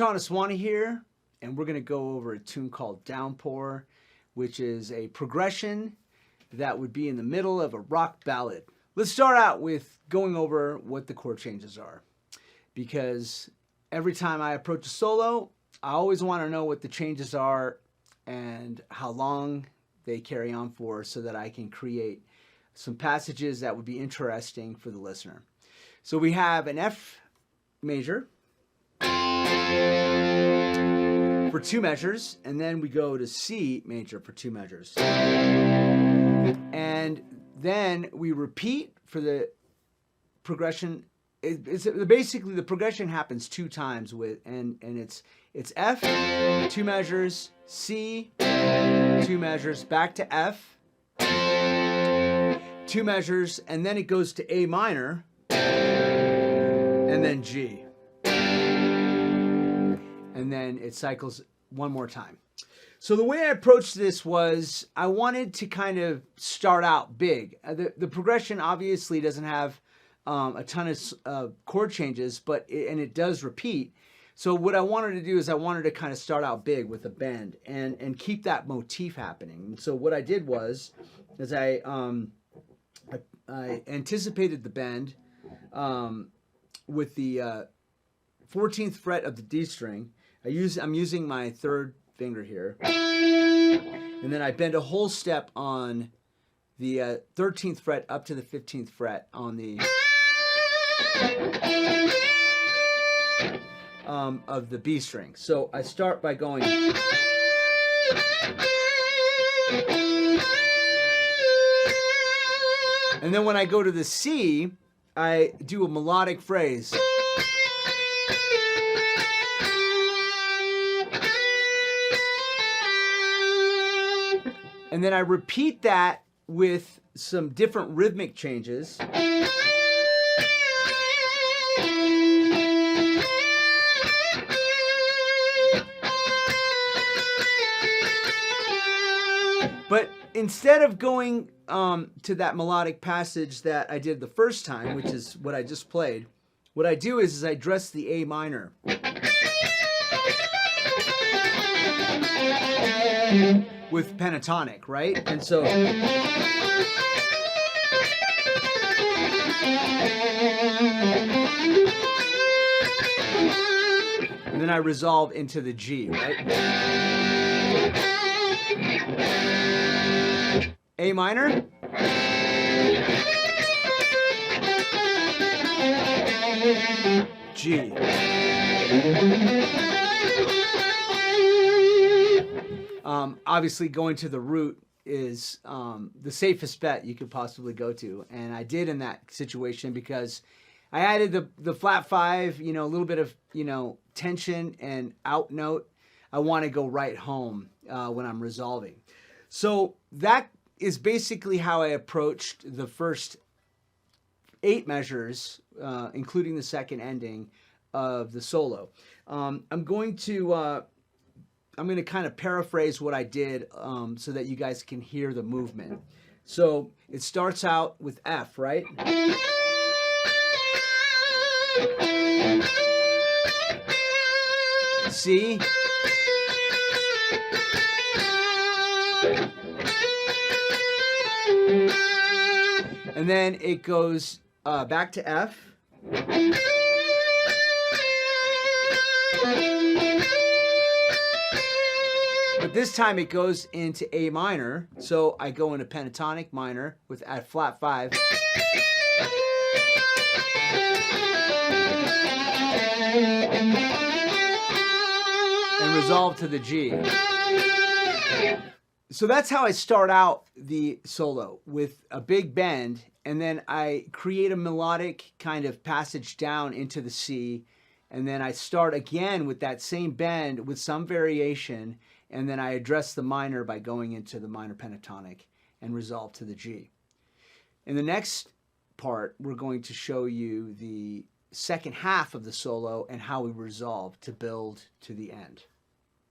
Prashant Aswani here, and we're going to go over a tune called Downpour, which is a progression that would be in the middle of a rock ballad. Let's start out with going over what the chord changes are, because every time I approach a solo, I always want to know what the changes are and how long they carry on for, so that I can create some passages that would be interesting for the listener. So we have an F major for 2 measures, and then we go to C major for 2 measures. And then we repeat for the progression. Basically the progression happens 2 times and it's F, 2 measures, C, 2 measures, back to F, 2 measures, and then it goes to A minor, and then G. And then it cycles one more time. So the way I approached this was I wanted to kind of start out big. The progression obviously doesn't have a ton of chord changes, and it does repeat. So what I wanted to do is I wanted to kind of start out big with a bend and keep that motif happening. And so what I did was, is I anticipated the bend with the 14th fret of the D string. I'm using my 3rd finger here, and then I bend a whole step on the 13th fret up to the 15th fret on the of the B string. So I start by going, and then when I go to the C, I do a melodic phrase. And then I repeat that with some different rhythmic changes. But instead of going to that melodic passage that I did the first time, which is what I just played, what I do is I address the A minor. With pentatonic, right? And so, and then I resolve into the G, right? A minor, G. Obviously going to the root is the safest bet you could possibly go to, and I did in that situation because I added the flat 5, a little bit of tension and out note. I want to go right home when I'm resolving. So that is basically how I approached the first 8 measures, including the second ending of the solo. I'm going to kind of paraphrase what I did so that you guys can hear the movement. So it starts out with F, right? C. And then it goes back to F. But this time it goes into A minor, so I go into pentatonic minor with at flat 5. And resolve to the G. So that's how I start out the solo, with a big bend, and then I create a melodic kind of passage down into the C, and then I start again with that same bend with some variation, and then I address the minor by going into the minor pentatonic and resolve to the G. In the next part, we're going to show you the second half of the solo and how we resolve to build to the end.